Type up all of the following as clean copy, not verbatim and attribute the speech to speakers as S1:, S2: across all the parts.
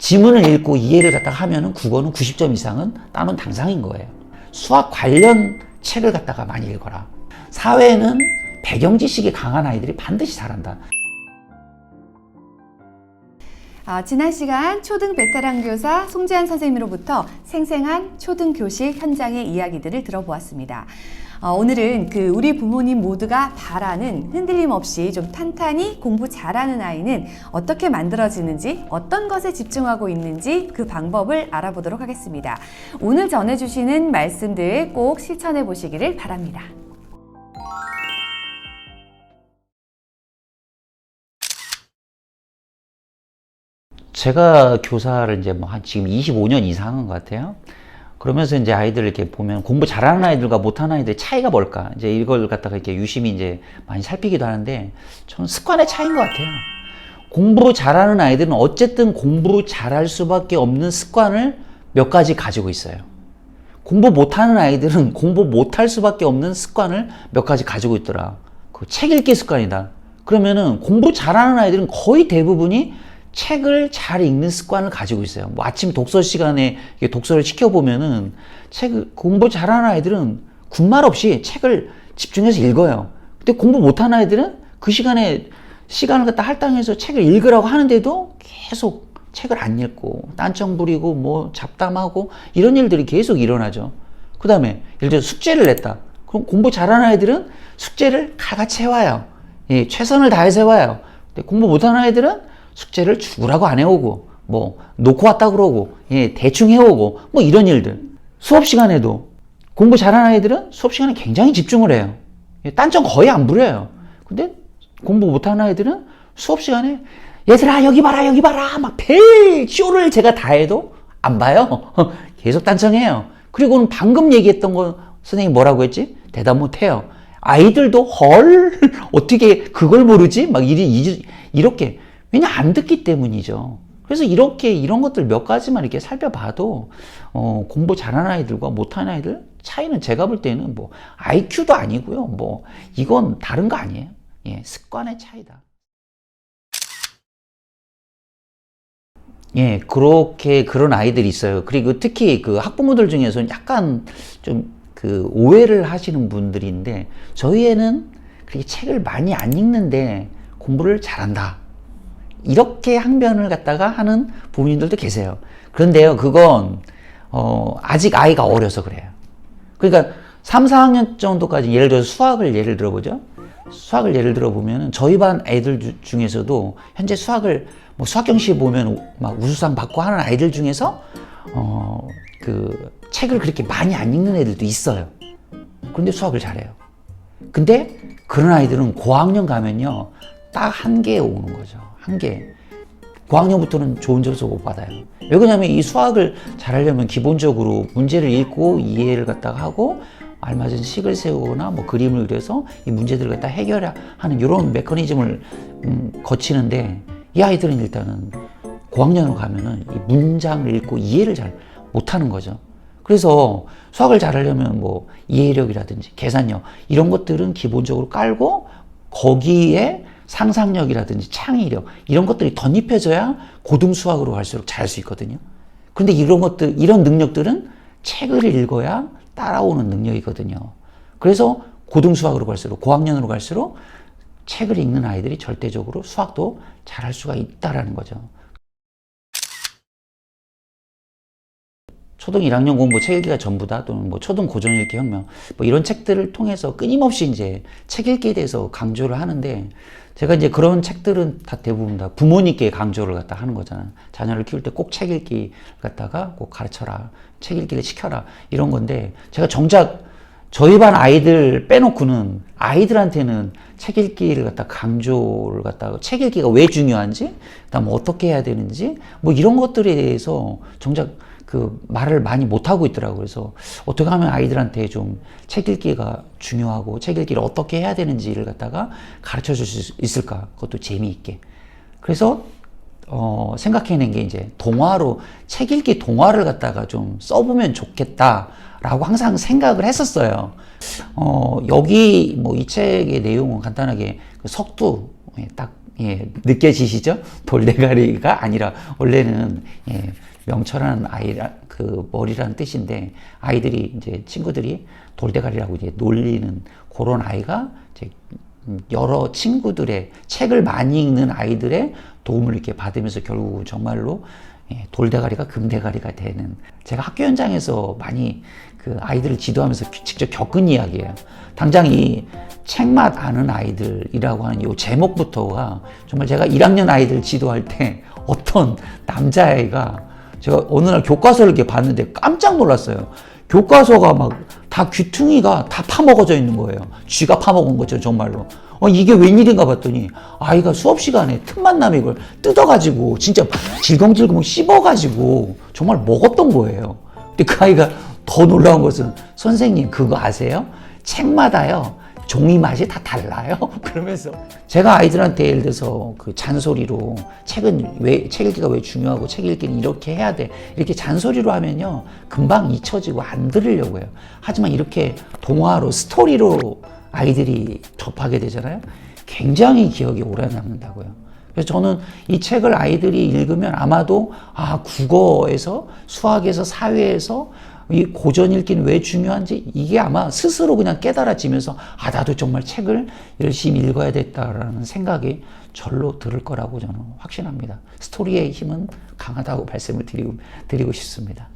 S1: 지문을 읽고 이해를 갖다가 하면은 국어는 90점 이상은 따놓은 당상인 거예요. 수학 관련 책을 갖다가 많이 읽어라. 사회는 배경 지식이 강한 아이들이 반드시 잘한다.
S2: 지난 시간 초등 베테랑 교사 송지한 선생님으로부터 생생한 초등 교실 현장의 이야기들을 들어보았습니다. 오늘은 우리 부모님 모두가 바라는 흔들림 없이 좀 탄탄히 공부 잘하는 아이는 어떻게 만들어지는지, 어떤 것에 집중하고 있는지 그 방법을 알아보도록 하겠습니다. 오늘 전해주시는 말씀들 꼭 실천해 보시기를 바랍니다.
S1: 제가 교사를 이제 지금 25년 이상 한 것 같아요. 그러면서 이제 아이들 이렇게 보면 공부 잘하는 아이들과 못하는 아이들의 차이가 뭘까? 이제 이걸 갖다가 이렇게 유심히 이제 많이 살피기도 하는데, 저는 습관의 차이인 것 같아요. 공부 잘하는 아이들은 어쨌든 공부 잘할 수밖에 없는 습관을 몇 가지 가지고 있어요. 공부 못하는 아이들은 공부 못할 수밖에 없는 습관을 몇 가지 가지고 있더라. 그 책 읽기 습관이다. 그러면은 공부 잘하는 아이들은 거의 대부분이 책을 잘 읽는 습관을 가지고 있어요. 아침 독서 시간에 독서를 시켜보면은 공부 잘하는 아이들은 군말 없이 책을 집중해서 읽어요. 근데 공부 못하는 아이들은 그 시간을 갖다 할당해서 책을 읽으라고 하는데도 계속 책을 안 읽고 딴청 부리고 잡담하고 이런 일들이 계속 일어나죠. 그 다음에 예를 들어 숙제를 냈다. 그럼 공부 잘하는 아이들은 숙제를 칼같이 해와요. 예, 최선을 다해서 해와요. 근데 공부 못하는 아이들은 숙제를 죽으라고 안 해오고, 놓고 왔다 그러고, 예, 대충 해오고, 이런 일들. 수업 시간에도 공부 잘하는 아이들은 수업 시간에 굉장히 집중을 해요. 예, 딴청 거의 안 부려요. 근데 공부 못하는 아이들은 수업 시간에 얘들아, 여기 봐라, 여기 봐라, 별 쇼를 제가 다 해도 안 봐요. 계속 딴청해요. 그리고는 방금 얘기했던 거 선생님이 뭐라고 했지? 대답 못 해요. 아이들도 헐, 어떻게 그걸 모르지? 이렇게. 왜냐, 안 듣기 때문이죠. 그래서 이런 것들 몇 가지만 이렇게 살펴봐도, 공부 잘하는 아이들과 못하는 아이들 차이는 제가 볼 때는 IQ도 아니고요. 이건 다른 거 아니에요. 예, 습관의 차이다. 예, 그런 아이들이 있어요. 그리고 특히 학부모들 중에서는 약간 좀 오해를 하시는 분들인데, 저희 애는 그렇게 책을 많이 안 읽는데 공부를 잘한다. 이렇게 항변을 갖다가 하는 부모님들도 계세요. 그런데요, 그건 아직 아이가 어려서 그래요. 그러니까 3, 4학년 정도까지 예를 들어서 수학을 예를 들어보죠. 수학을 예를 들어보면 저희 반 애들 중에서도 현재 수학을 수학경시에 보면 막 우수상 받고 하는 아이들 중에서 책을 그렇게 많이 안 읽는 애들도 있어요. 그런데 수학을 잘해요. 근데 그런 아이들은 고학년 가면요, 딱 한계에 오는 거죠. 한계. 고학년부터는 좋은 점수 못 받아요. 왜 그러냐면 이 수학을 잘하려면 기본적으로 문제를 읽고 이해를 갖다가 하고 알맞은 식을 세우거나 그림을 그려서 이 문제들을 갖다 해결하는 이런 메커니즘을 거치는데, 이 아이들은 일단은 고학년으로 가면은 이 문장을 읽고 이해를 잘 못하는 거죠. 그래서 수학을 잘하려면 이해력이라든지 계산력 이런 것들은 기본적으로 깔고, 거기에 상상력이라든지 창의력 이런 것들이 덧입혀져야 고등 수학으로 갈수록 잘할 수 있거든요. 그런데 이런 능력들은 책을 읽어야 따라오는 능력이거든요. 그래서 고등 수학으로 갈수록, 고학년으로 갈수록 책을 읽는 아이들이 절대적으로 수학도 잘할 수가 있다라는 거죠. 초등 1학년 공부 책 읽기가 전부다, 또는 초등 고전 읽기 혁명 이런 책들을 통해서 끊임없이 이제 책 읽기에 대해서 강조를 하는데, 제가 이제 그런 책들은 다 대부분 다 부모님께 강조를 갖다 하는 거잖아요. 자녀를 키울 때 꼭 책 읽기 갖다가 꼭 가르쳐라, 책 읽기를 시켜라, 이런 건데, 제가 정작 저희 반 아이들 빼놓고는 아이들한테는 책 읽기를 갖다 강조를 갖다가, 책 읽기가 왜 중요한지, 그다음 어떻게 해야 되는지 이런 것들에 대해서 정작 말을 많이 못하고 있더라고요. 그래서 어떻게 하면 아이들한테 좀 책 읽기가 중요하고 책 읽기를 어떻게 해야 되는지를 갖다가 가르쳐 줄 수 있을까, 그것도 재미있게. 그래서 생각해낸 게 이제 책 읽기 동화를 갖다가 좀 써보면 좋겠다라고 항상 생각을 했었어요. 여기 이 책의 내용은 간단하게 석두 딱 예, 느껴지시죠? 돌대가리가 아니라 원래는 예, 명철한 아이라 그 머리라는 뜻인데 아이들이 이제 친구들이 돌대가리라고 이제 놀리는 그런 아이가 이제 여러 친구들의 책을 많이 읽는 아이들의 도움을 이렇게 받으면서 결국 정말로 예, 돌대가리가 금대가리가 되는 제가 학교 현장에서 많이 그 아이들을 지도하면서 직접 겪은 이야기예요. 당장 이 책맛 아는 아이들이라고 하는 이 제목부터가 정말 제가 1학년 아이들 지도할 때 어떤 남자아이가 제가 어느 날 교과서를 이렇게 봤는데 깜짝 놀랐어요. 교과서가 막 다 귀퉁이가 다 파먹어져 있는 거예요. 쥐가 파먹은 거죠, 정말로. 이게 웬일인가 봤더니 아이가 수업 시간에 틈만 나면 이걸 뜯어가지고 진짜 질겅질겅 씹어가지고 정말 먹었던 거예요. 근데 그 아이가 더 놀라운 것은 선생님 그거 아세요? 책마다요 종이 맛이 다 달라요. 그러면서 제가 아이들한테 예를 들어서 그 잔소리로 책은 왜 책 읽기가 왜 중요하고 책 읽기는 이렇게 해야 돼 이렇게 잔소리로 하면요 금방 잊혀지고 안 들으려고 해요. 하지만 이렇게 동화로 스토리로 아이들이 접하게 되잖아요. 굉장히 기억이 오래 남는다고요. 그래서 저는 이 책을 아이들이 읽으면 아마도 국어에서 수학에서 사회에서 이 고전 읽기는 왜 중요한지 이게 아마 스스로 그냥 깨달아지면서 나도 정말 책을 열심히 읽어야 됐다라는 생각이 절로 들을 거라고 저는 확신합니다. 스토리의 힘은 강하다고 말씀을 드리고 싶습니다.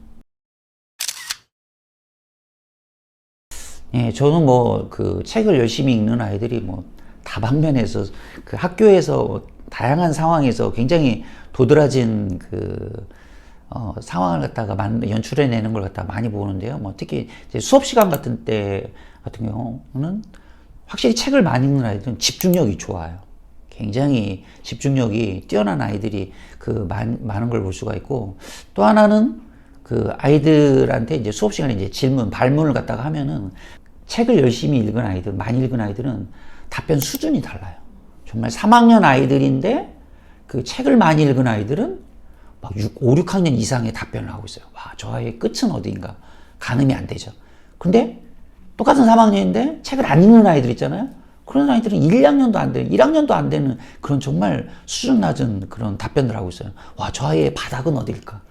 S1: 예, 저는 뭐 그 책을 열심히 읽는 아이들이 뭐 다방면에서 그 학교에서 다양한 상황에서 굉장히 도드라진 그 상황을 갖다가 연출해내는 걸 갖다가 많이 보는데요. 뭐 특히 이제 수업 시간 같은 때 같은 경우는 확실히 책을 많이 읽는 아이들은 집중력이 좋아요. 굉장히 집중력이 뛰어난 아이들이 그 많은 걸 볼 수가 있고 또 하나는 그 아이들한테 이제 수업 시간에 이제 발문을 갖다가 하면은 책을 열심히 읽은 아이들, 많이 읽은 아이들은 답변 수준이 달라요. 정말 3학년 아이들인데 그 책을 많이 읽은 아이들은 막 5, 6학년 이상의 답변을 하고 있어요. 와, 저 아이의 끝은 어디인가? 가늠이 안 되죠. 근데 똑같은 3학년인데 책을 안 읽는 아이들 있잖아요. 그런 아이들은 1학년도 안 되는, 1학년도 안 되는 그런 정말 수준 낮은 그런 답변을 하고 있어요. 와, 저 아이의 바닥은 어딜까?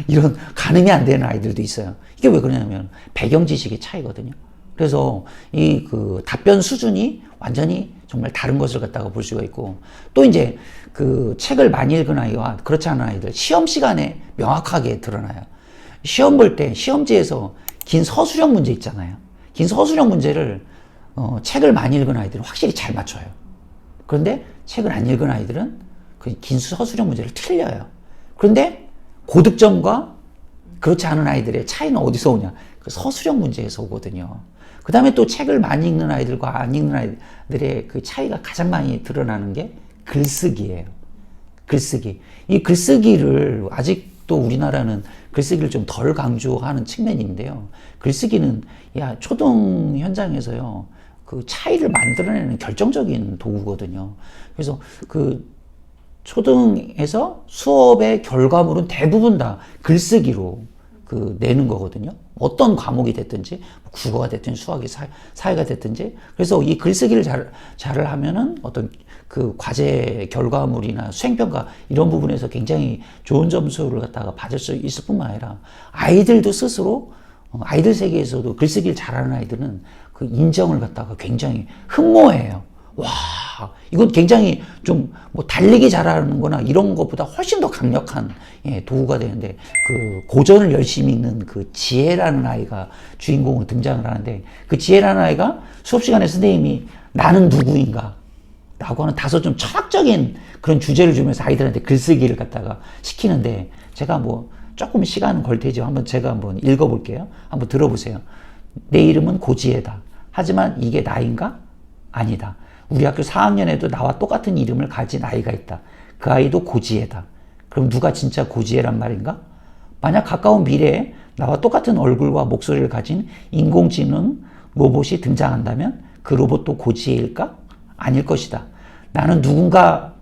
S1: 이런 가늠이 안 되는 아이들도 있어요. 이게 왜 그러냐면 배경 지식의 차이거든요. 그래서 이 그 답변 수준이 완전히 정말 다른 것을 갖다가 볼 수가 있고 또 이제 그 책을 많이 읽은 아이와 그렇지 않은 아이들 시험 시간에 명확하게 드러나요. 시험 볼 때 시험지에서 긴 서술형 문제 있잖아요. 긴 서술형 문제를 책을 많이 읽은 아이들은 확실히 잘 맞춰요. 그런데 책을 안 읽은 아이들은 그 긴 서술형 문제를 틀려요. 그런데 고득점과 그렇지 않은 아이들의 차이는 어디서 오냐? 그 서술형 문제에서 오거든요. 그 다음에 또 책을 많이 읽는 아이들과 안 읽는 아이들의 그 차이가 가장 많이 드러나는 게 글쓰기예요. 글쓰기. 이 글쓰기를 아직도 우리나라는 글쓰기를 좀 덜 강조하는 측면인데요. 글쓰기는 초등 현장에서요. 그 차이를 만들어내는 결정적인 도구거든요. 그래서 그 초등에서 수업의 결과물은 대부분 다 글쓰기로 그 내는 거거든요. 어떤 과목이 됐든지 국어가 됐든지 수학이 사회가 됐든지 그래서 이 글쓰기를 잘을 하면은 어떤 그 과제 결과물이나 수행평가 이런 부분에서 굉장히 좋은 점수를 갖다가 받을 수 있을 뿐만 아니라 아이들도 스스로 아이들 세계에서도 글쓰기를 잘하는 아이들은 그 인정을 갖다가 굉장히 흠모해요. 와, 이건 굉장히 좀 뭐 달리기 잘하는 거나 이런 것보다 훨씬 더 강력한 도구가 되는데 그 고전을 열심히 읽는 그 지혜라는 아이가 주인공으로 등장을 하는데 그 지혜라는 아이가 수업 시간에 선생님이 나는 누구인가 라고 하는 다소 좀 철학적인 그런 주제를 주면서 아이들한테 글쓰기를 갖다가 시키는데 제가 뭐 조금 시간 걸 테죠. 제가 한번 읽어볼게요. 한번 들어보세요. 내 이름은 고지혜다. 하지만 이게 나인가? 아니다. 우리 학교 4학년에도 나와 똑같은 이름을 가진 아이가 있다. 그 아이도 고지혜다. 그럼 누가 진짜 고지혜란 말인가? 만약 가까운 미래에 나와 똑같은 얼굴과 목소리를 가진 인공지능 로봇이 등장한다면 그 로봇도 고지혜일까? 아닐 것이다. 나는 누군가?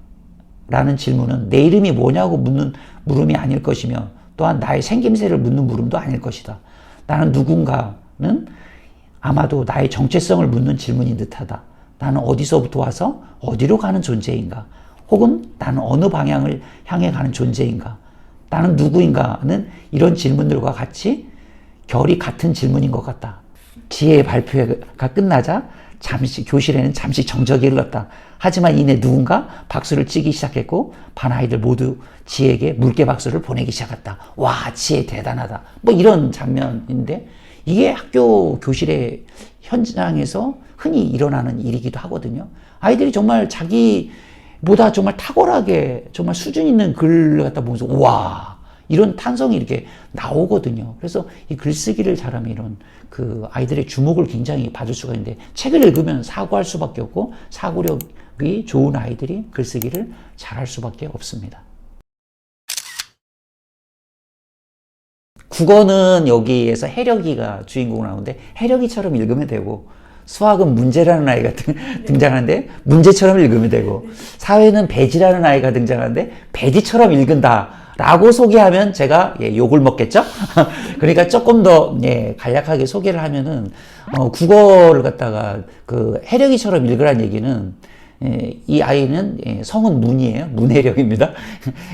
S1: 라는 질문은 내 이름이 뭐냐고 묻는 물음이 아닐 것이며 또한 나의 생김새를 묻는 물음도 아닐 것이다. 나는 누군가는 아마도 나의 정체성을 묻는 질문인 듯하다. 나는 어디서부터 와서 어디로 가는 존재인가? 혹은 나는 어느 방향을 향해 가는 존재인가? 나는 누구인가는 이런 질문들과 같이 결이 같은 질문인 것 같다. 지혜의 발표가 끝나자 교실에는 잠시 정적이 흘렀다. 하지만 이내 누군가 박수를 치기 시작했고 반 아이들 모두 지혜에게 물개 박수를 보내기 시작했다. 와, 지혜 대단하다. 뭐 이런 장면인데 이게 학교 교실의 현장에서 흔히 일어나는 일이기도 하거든요. 아이들이 정말 자기보다 정말 탁월하게 정말 수준 있는 글을 갖다 보면서 와, 이런 탄성이 이렇게 나오거든요. 그래서 이 글쓰기를 잘하면 이런 그 아이들의 주목을 굉장히 받을 수가 있는데 책을 읽으면 사고할 수밖에 없고 사고력이 좋은 아이들이 글쓰기를 잘할 수밖에 없습니다. 국어는 여기에서 해력이가 주인공으로 나오는데 해력이처럼 읽으면 되고 수학은 문제라는 아이가 등장하는데 문제처럼 읽으면 되고 사회는 배지라는 아이가 등장하는데 배지처럼 읽은다 라고 소개하면 제가 욕을 먹겠죠? 그러니까 조금 더 간략하게 소개를 하면은 국어를 갖다가 그 해력이처럼 읽으란 얘기는 이 아이는 성은 문이에요. 문해력입니다.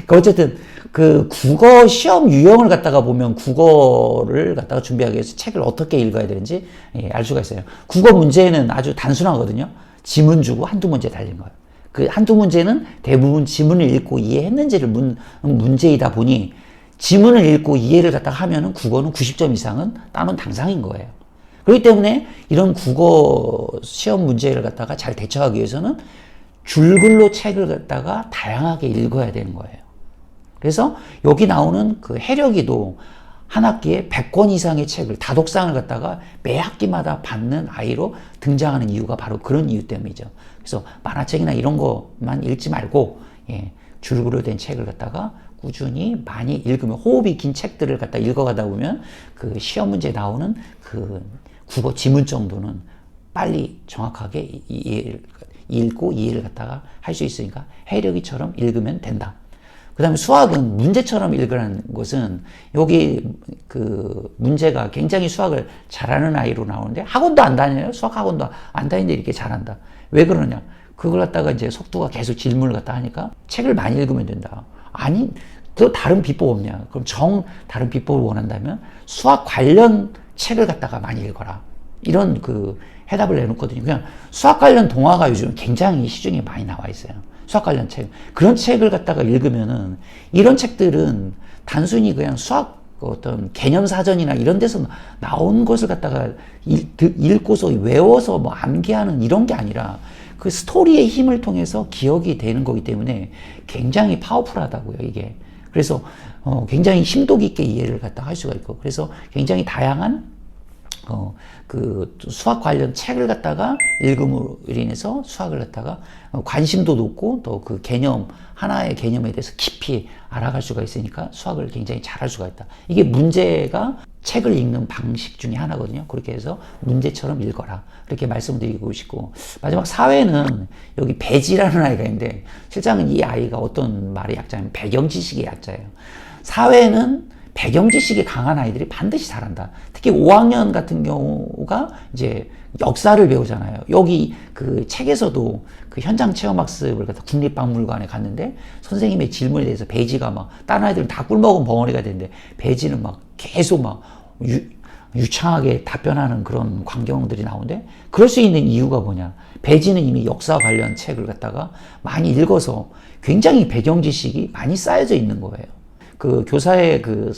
S1: 어쨌든 그 국어 시험 유형을 갖다가 보면 국어를 갖다가 준비하기 위해서 책을 어떻게 읽어야 되는지 알 수가 있어요. 국어 문제는 아주 단순하거든요. 지문 주고 한두 문제 달린 거예요. 그 한두 문제는 대부분 지문을 읽고 이해했는지를 문제이다 보니 지문을 읽고 이해를 갖다가 하면은 국어는 90점 이상은 따놓은 당상인 거예요. 그렇기 때문에 이런 국어 시험 문제를 갖다가 잘 대처하기 위해서는 줄글로 책을 갖다가 다양하게 읽어야 되는 거예요. 그래서 여기 나오는 그 해력이도 한 학기에 100권 이상의 책을, 다독상을 갖다가 매 학기마다 받는 아이로 등장하는 이유가 바로 그런 이유 때문이죠. 그래서 만화책이나 이런 것만 읽지 말고, 줄글로 된 책을 갖다가 꾸준히 많이 읽으면, 호흡이 긴 책들을 갖다 읽어가다 보면 그 시험 문제에 나오는 그 국어 지문 정도는 빨리 정확하게 읽고 이해를 갖다가 할 수 있으니까 해력이처럼 읽으면 된다. 그 다음에 수학은 문제처럼 읽으라는 것은 여기 그 문제가 굉장히 수학을 잘하는 아이로 나오는데 학원도 안 다녀요. 수학 학원도 안 다니는데 이렇게 잘한다. 왜 그러냐? 그걸 갖다가 이제 속도가 계속 질문을 갖다 하니까 책을 많이 읽으면 된다. 아니, 또 다른 비법 없냐? 그럼 다른 비법을 원한다면 수학 관련 책을 갖다가 많이 읽어라. 이런 그 해답을 내놓거든요. 그냥 수학 관련 동화가 요즘 굉장히 시중에 많이 나와 있어요. 수학 관련 책. 그런 책을 갖다가 읽으면은 이런 책들은 단순히 그냥 수학 어떤 개념 사전이나 이런 데서 나온 것을 갖다가 읽고서 외워서 뭐 암기하는 이런 게 아니라 그 스토리의 힘을 통해서 기억이 되는 거기 때문에 굉장히 파워풀하다고요, 이게. 그래서 굉장히 심도 깊게 이해를 갖다 할 수가 있고, 그래서 굉장히 다양한 그 수학 관련 책을 갖다가 읽음으로 인해서 수학을 갖다가 관심도 높고 또 그 개념, 하나의 개념에 대해서 깊이 알아갈 수가 있으니까 수학을 굉장히 잘할 수가 있다. 이게 문제가 책을 읽는 방식 중에 하나거든요. 그렇게 해서 문제처럼 읽어라. 이렇게 말씀드리고 싶고, 마지막 사회는 여기 배지라는 아이가 있는데 실상은 이 아이가 어떤 말의 약자냐면 배경 지식의 약자예요. 사회는 배경 지식이 강한 아이들이 반드시 잘한다. 특히 5학년 같은 경우가 이제 역사를 배우잖아요. 여기 그 책에서도 그 현장 체험 학습을 갖다 국립박물관에 갔는데 선생님의 질문에 대해서 배지가 막 다른 아이들은 다 꿀먹은 벙어리가 되는데 배지는 막 계속 막 유창하게 답변하는 그런 광경들이 나오는데, 그럴 수 있는 이유가 뭐냐? 배지는 이미 역사 관련 책을 갖다가 많이 읽어서 굉장히 배경 지식이 많이 쌓여져 있는 거예요. 그 교사의 그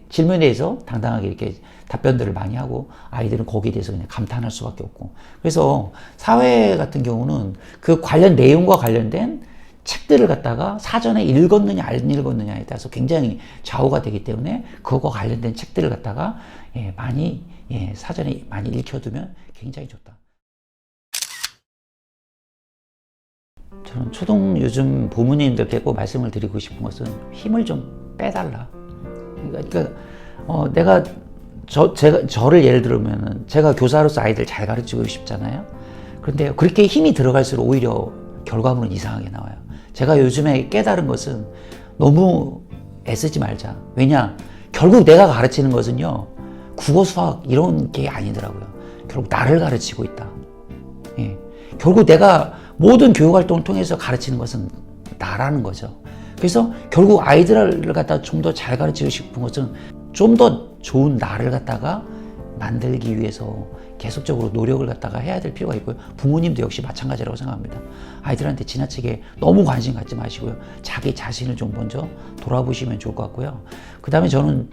S1: 질문에 대해서 당당하게 이렇게 답변들을 많이 하고 아이들은 거기에 대해서 그냥 감탄할 수밖에 없고, 그래서 사회 같은 경우는 그 관련 내용과 관련된 책들을 갖다가 사전에 읽었느냐 안 읽었느냐에 따라서 굉장히 좌우가 되기 때문에 그거와 관련된 책들을 갖다가 많이 사전에 많이 읽혀두면 굉장히 좋다. 저는 초등 요즘 부모님들께 꼭 말씀을 드리고 싶은 것은 힘을 좀 빼달라. 그러니까 내가 저를 예를 들면은 제가 교사로서 아이들 잘 가르치고 싶잖아요. 그런데 그렇게 힘이 들어갈수록 오히려 결과물은 이상하게 나와요. 제가 요즘에 깨달은 것은 너무 애쓰지 말자. 왜냐? 결국 내가 가르치는 것은요, 국어, 수학 이런 게 아니더라고요. 결국 나를 가르치고 있다. 결국 내가 모든 교육활동을 통해서 가르치는 것은 나라는 거죠. 그래서 결국 아이들을 갖다 좀 더 잘 가르치고 싶은 것은 좀 더 좋은 나를 갖다가 만들기 위해서 계속적으로 노력을 갖다가 해야 될 필요가 있고요. 부모님도 역시 마찬가지라고 생각합니다. 아이들한테 지나치게 너무 관심 갖지 마시고요. 자기 자신을 좀 먼저 돌아보시면 좋을 것 같고요. 그 다음에 저는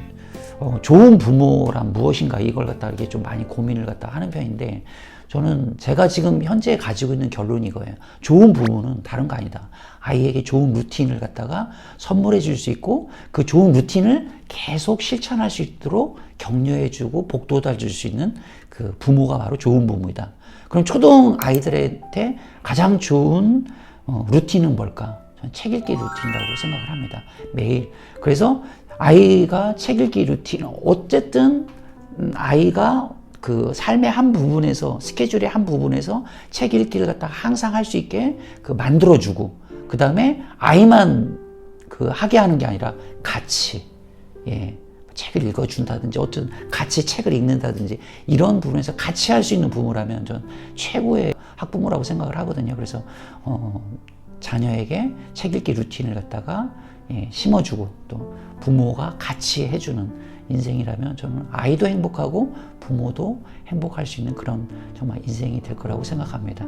S1: 좋은 부모란 무엇인가 이걸 갖다가 이렇게 좀 많이 고민을 갖다 하는 편인데, 저는 제가 지금 현재 가지고 있는 결론이 이거예요. 좋은 부모는 다른 거 아니다. 아이에게 좋은 루틴을 갖다가 선물해 줄 수 있고, 그 좋은 루틴을 계속 실천할 수 있도록 격려해 주고 복돋아 줄 수 있는 그 부모가 바로 좋은 부모이다. 그럼 초등 아이들한테 가장 좋은 루틴은 뭘까? 저는 책 읽기 루틴이라고 생각을 합니다. 매일. 그래서 아이가 책 읽기 루틴, 어쨌든 아이가 그 삶의 한 부분에서, 스케줄의 한 부분에서 책 읽기를 갖다가 항상 할 수 있게 그 만들어주고, 그 다음에 아이만 그 하게 하는 게 아니라 같이, 예, 책을 읽어준다든지, 어떤 같이 책을 읽는다든지, 이런 부분에서 같이 할 수 있는 부모라면 전 최고의 학부모라고 생각을 하거든요. 그래서, 자녀에게 책 읽기 루틴을 갖다가 심어주고, 또 부모가 같이 해주는 인생이라면 저는 아이도 행복하고 부모도 행복할 수 있는 그런 정말 인생이 될 거라고 생각합니다.